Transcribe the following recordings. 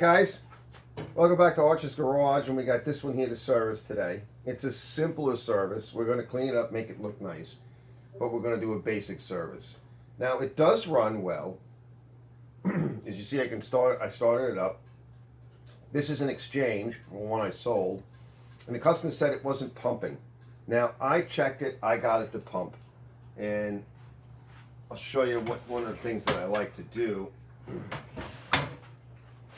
Alright guys, welcome back to Archer's Garage, and we got this one here to service today. It's a simpler service. We're going to clean it up, make it look nice, but we're going to do a basic service. Now it does run well. As you see, I started it up. This is an exchange from one I sold, and the customer said it wasn't pumping. Now I checked it, I got it to pump, and I'll show you what one of the things that I like to do.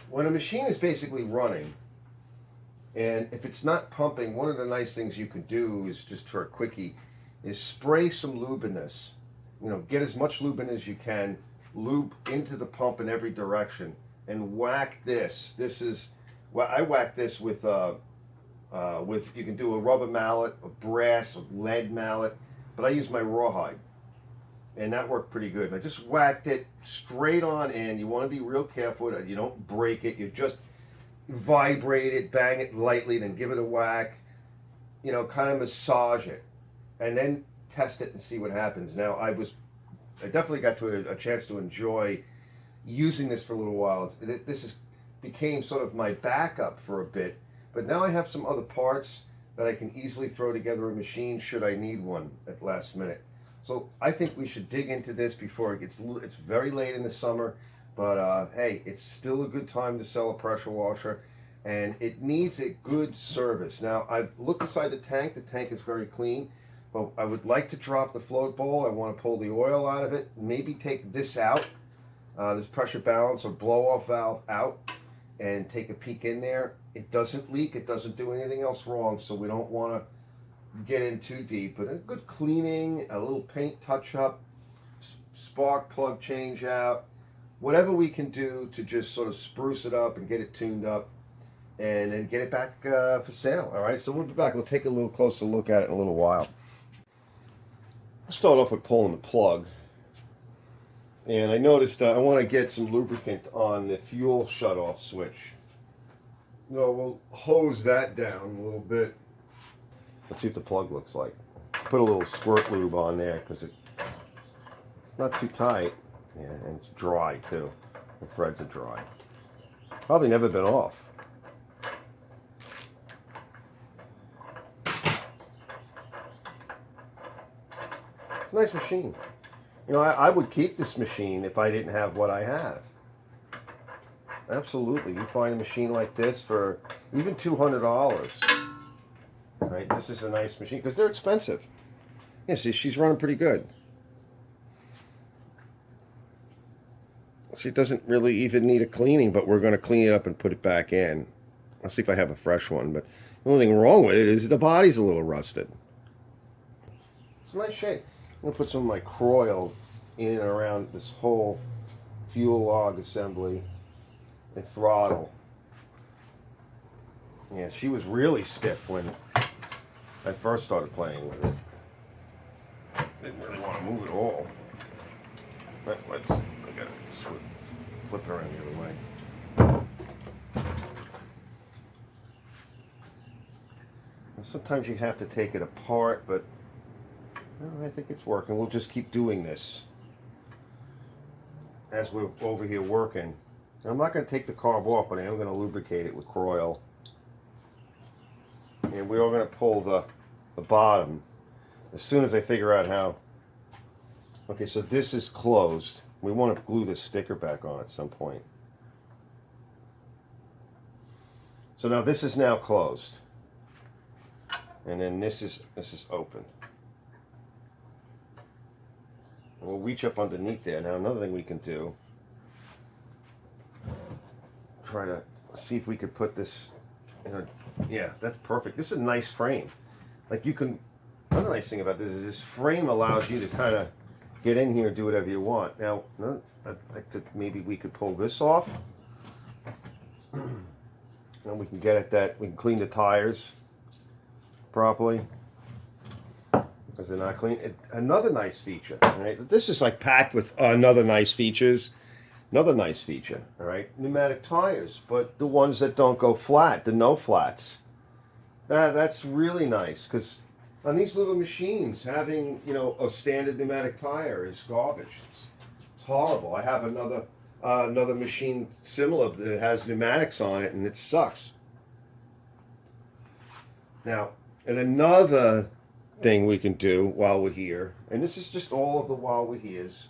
When a machine is basically running, and if it's not pumping, one of the nice things you can do is, just for a quickie, is spray some lube in this. You know, get as much lube in as you can, lube into the pump in every direction, and whack this. This is, well, I whack this with you can do a rubber mallet, a brass, a lead mallet, but I use my rawhide. And that worked pretty good. I just whacked it straight on in. You want to be real careful that you don't break it. You just vibrate it, bang it lightly, then give it a whack. You know, kind of massage it, and then test it and see what happens. Now, I definitely got to a chance to enjoy using this for a little while. This became sort of my backup for a bit, but now I have some other parts that I can easily throw together a machine should I need one at last minute. So I think we should dig into this before it gets, it's very late in the summer, but hey, it's still a good time to sell a pressure washer, and it needs a good service. Now, I've looked inside the tank is very clean, but I would like to drop the float bowl. I want to pull the oil out of it, maybe take this out, this pressure balance or blow off valve out, and take a peek in there. It doesn't leak, it doesn't do anything else wrong, so we don't want to get in too deep, but a good cleaning, a little paint touch up, spark plug change out, whatever we can do to just sort of spruce it up and get it tuned up, and then get it back for sale. All right, so we'll be back. We'll take a little closer look at it in a little while. I'll start off with pulling the plug, and I noticed I want to get some lubricant on the fuel shut-off switch. So we'll hose that down a little bit. Let's see what the plug looks like. Put a little squirt lube on there because it's not too tight. Yeah, and it's dry too. The threads are dry. Probably never been off. It's a nice machine. You know, I would keep this machine if I didn't have what I have. Absolutely. You find a machine like this for even $200. Right, this is a nice machine because they're expensive. Yeah, see, she's running pretty good. She doesn't really even need a cleaning, but we're going to clean it up and put it back in. I'll see if I have a fresh one, but the only thing wrong with it is the body's a little rusted. It's a nice shape. I'm going to put some of my Croil in and around this whole fuel log assembly and throttle. Yeah, she was really stiff when I first started playing with it. Didn't really want to move it all. But I gotta flip it around the other way. And sometimes you have to take it apart, but well, I think it's working. We'll just keep doing this as we're over here working. And I'm not going to take the carb off, but I am going to lubricate it with Croil. And we are going to pull the bottom as soon as I figure out how. Okay, so this is closed. We want to glue this sticker back on at some point. So now this is now closed, and then this is open. And we'll reach up underneath there. Now another thing we can do, try to see if we could put this. Yeah, that's perfect. This is a nice frame. Like you can, another nice thing about this is this frame allows you to kind of get in here and do whatever you want. Now, maybe we could pull this off. And we can get at that, we can clean the tires properly because they're not clean. Another nice feature, right? This is like packed with another nice feature, all right? Pneumatic tires, but the ones that don't go flat, the no flats. That's really nice because on these little machines, having, you know, a standard pneumatic tire is garbage. It's horrible. I have another machine similar that has pneumatics on it, and it sucks. Now, and another thing we can do while we're here, and this is just all of the while we're here's,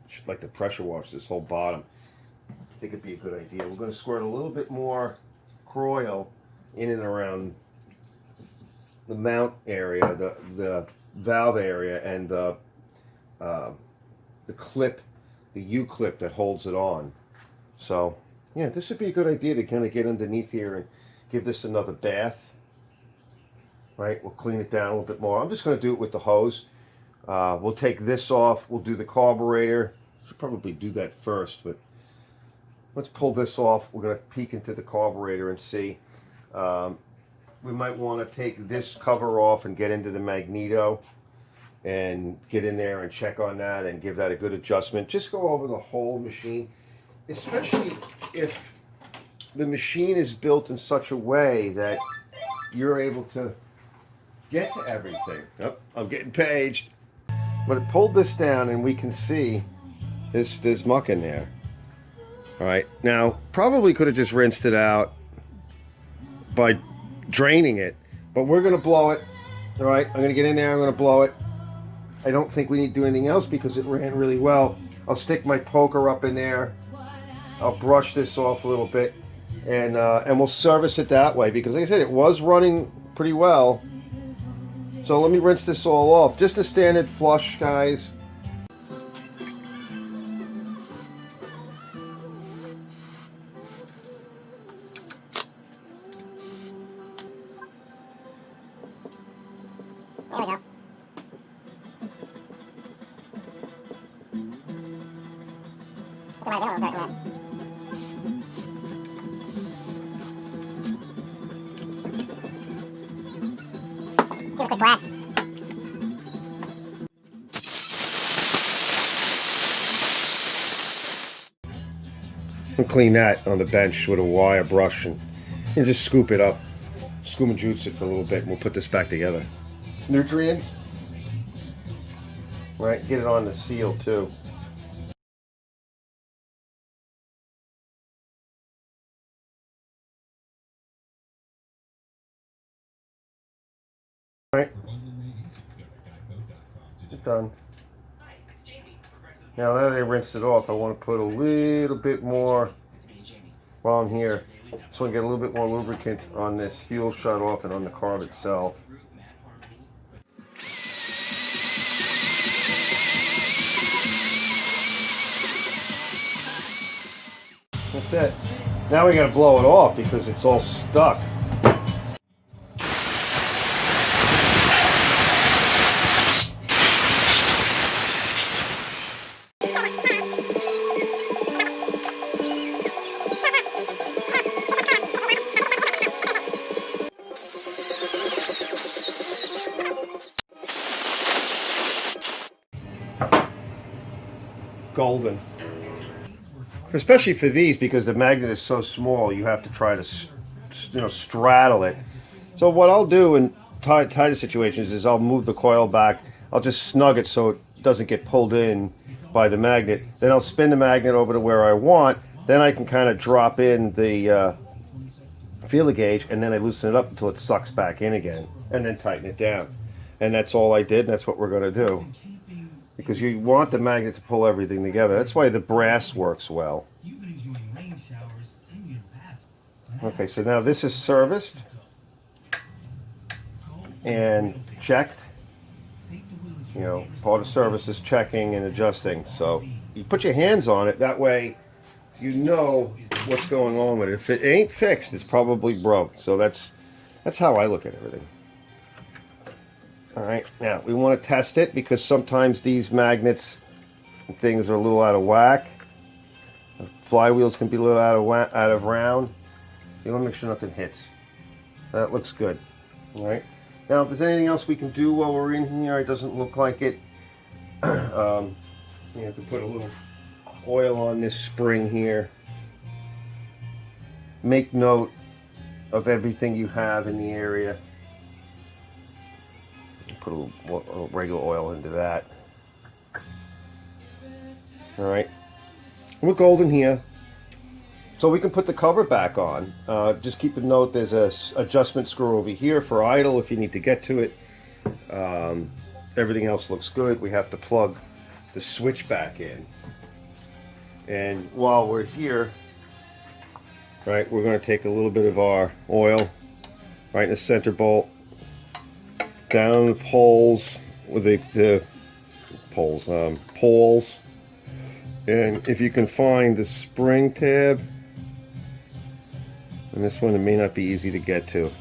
should like to pressure wash this whole bottom. I think it'd be a good idea. We're going to squirt a little bit more oil in and around the mount area, the valve area, and the clip, the U-clip that holds it on. So yeah, this would be a good idea to kind of get underneath here and give this another bath. Right, we'll clean it down a little bit more. I'm just going to do it with the hose. We'll take this off. We'll do the carburetor. Should probably do that first, but let's pull this off. We're going to peek into the carburetor and see. We might want to take this cover off and get into the magneto and get in there and check on that and give that a good adjustment. Just go over the whole machine, especially if the machine is built in such a way that you're able to get to everything. Oh, I'm getting paged. But it pulled this down and we can see there's muck in there. All right, now probably could have just rinsed it out by draining it, but we're gonna blow it. All right, I'm gonna get in there, I'm gonna blow it. I don't think we need to do anything else because it ran really well. I'll stick my poker up in there. I'll brush this off a little bit, and we'll service it that way because, like I said, it was running pretty well. So let me rinse this all off. Just a standard flush, guys. There we go. Look at my little dirt left. Give it a quick blast. And clean that on the bench with a wire brush and just scoop it up. Scoop and juice it for a little bit and we'll put this back together. Nutrients. Right, get it on the seal too. Right. Done. Now that I rinsed it off, I want to put a little bit more while I'm here. So I get a little bit more lubricant on this fuel shut off and on the carb itself. That's it. Now we got to blow it off because it's all stuck. Golden. Especially for these, because the magnet is so small, you have to try to, straddle it. So what I'll do in tighter situations is I'll move the coil back. I'll just snug it so it doesn't get pulled in by the magnet. Then I'll spin the magnet over to where I want. Then I can kind of drop in the feeler gauge, and then I loosen it up until it sucks back in again, and then tighten it down. And that's all I did, and that's what we're going to do. Because you want the magnet to pull everything together. That's why the brass works well. Okay, so now this is serviced and checked. Part of service is checking and adjusting. So you put your hands on it, that way you know what's going on with it. If it ain't fixed, it's probably broke. So that's how I look at everything. All right, now we want to test it because sometimes these magnets and things are a little out of whack. The flywheels can be a little out of round. So you want to make sure nothing hits. That looks good. All right. Now, if there's anything else we can do while we're in here, it doesn't look like it. You have to put a little oil on this spring here. Make note of everything you have in the area. Put a little regular oil into that. All right. We're golden here. So we can put the cover back on. Just keep a note, there's a adjustment screw over here for idle if you need to get to it. Everything else looks good. We have to plug the switch back in. And while we're here, right, we're going to take a little bit of our oil right in the center bolt, down the poles with the poles, poles. And if you can find the spring tab, and this one, it may not be easy to get to.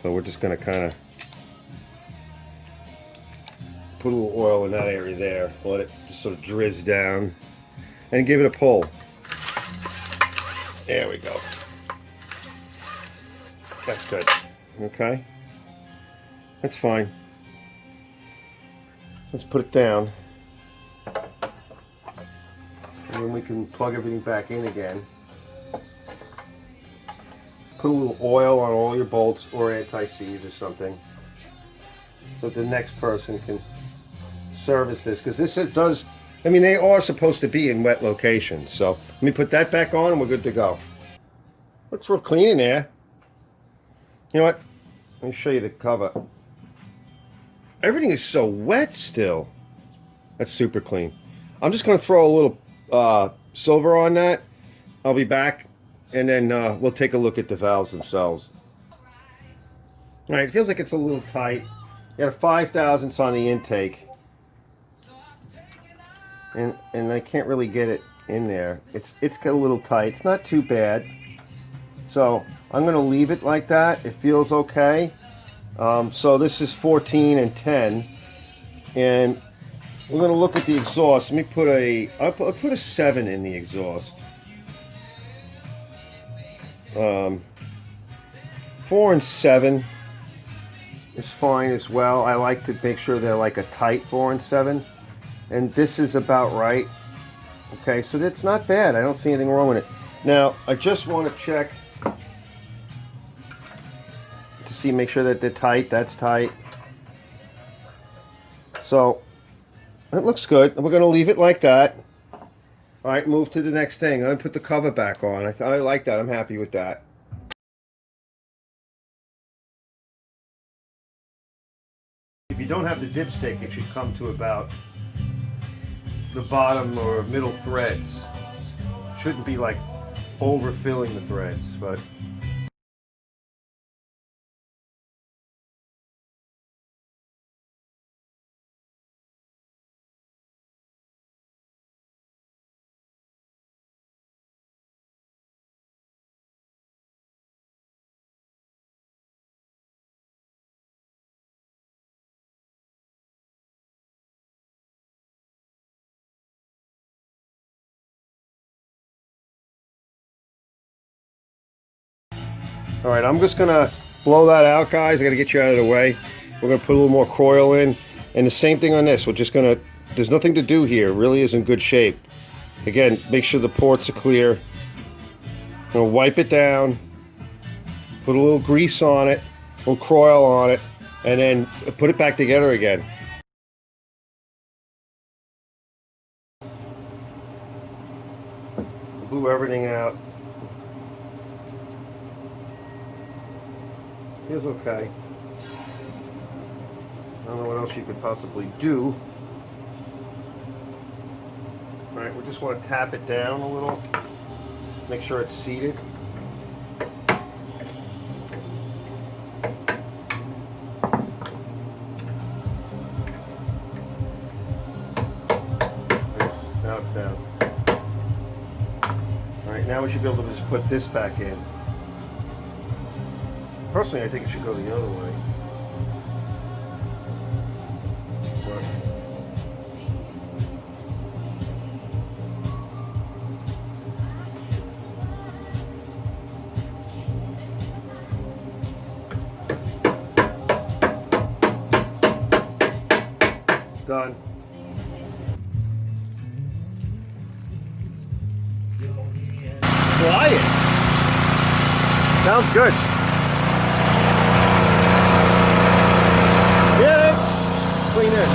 So we're just going to kind of put a little oil in that area there, let it just sort of drizz down, and give it a pull. There we go. That's good. Okay. That's fine. Let's put it down. And then we can plug everything back in again. Put a little oil on all your bolts or anti-seize or something, so that the next person can service this, because this does, I mean, they are supposed to be in wet locations. So let me put that back on and we're good to go. Looks real clean in there. You know what? Let me show you the cover. Everything is so wet still. That's super clean. I'm just going to throw a little silver on that. I'll be back, and then we'll take a look at the valves themselves. Alright, it feels like it's a little tight. You got a 5 thousandths on the intake. And I can't really get it in there. It's got a little tight. It's not too bad. So I'm going to leave it like that. It feels okay. So this is 14 and 10. And we're going to look at the exhaust. Let me put I'll put a 7 in the exhaust. 4 and 7 is fine as well. I like to make sure they're like a tight 4 and 7. And this is about right. Okay, so that's not bad. I don't see anything wrong with it. Now, I just want to check to see, make sure that they're tight. That's tight. So, that looks good. We're going to leave it like that. Alright, move to the next thing. I'm going to put the cover back on. I like that. I'm happy with that. If you don't have the dipstick, it should come to about the bottom or middle threads. Shouldn't be like overfilling the threads, but alright, I'm just gonna blow that out, guys. I gotta get you out of the way. We're gonna put a little more coil in, and the same thing on this. We're just gonna, there's nothing to do here. It really is in good shape. Again, make sure the ports are clear. I'm gonna wipe it down, put a little grease on it, a little coil on it, and then put it back together again. Blew everything out. Feels okay. I don't know what else you could possibly do. Alright, we just want to tap it down a little. Make sure it's seated. Now it's down. Alright, now we should be able to just put this back in. Personally, I think it should go the other way. Done. Try it. Sounds good. Get it. Clean it.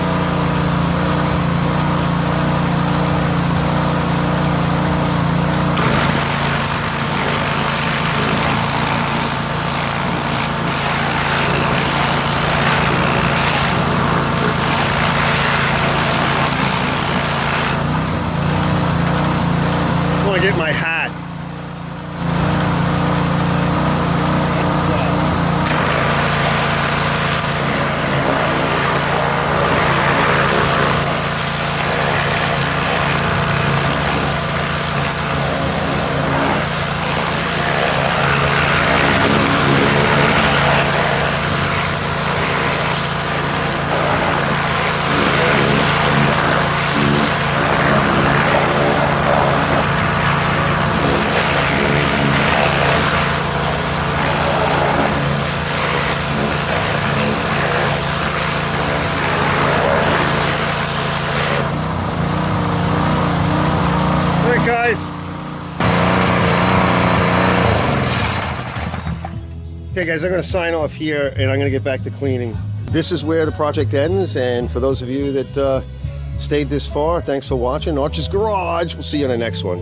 want to get my hat. Guys. Okay guys, I'm going to sign off here and I'm going to get back to cleaning. This is where the project ends, and for those of you that stayed this far, thanks for watching. Arch's Garage, we'll see you in the next one.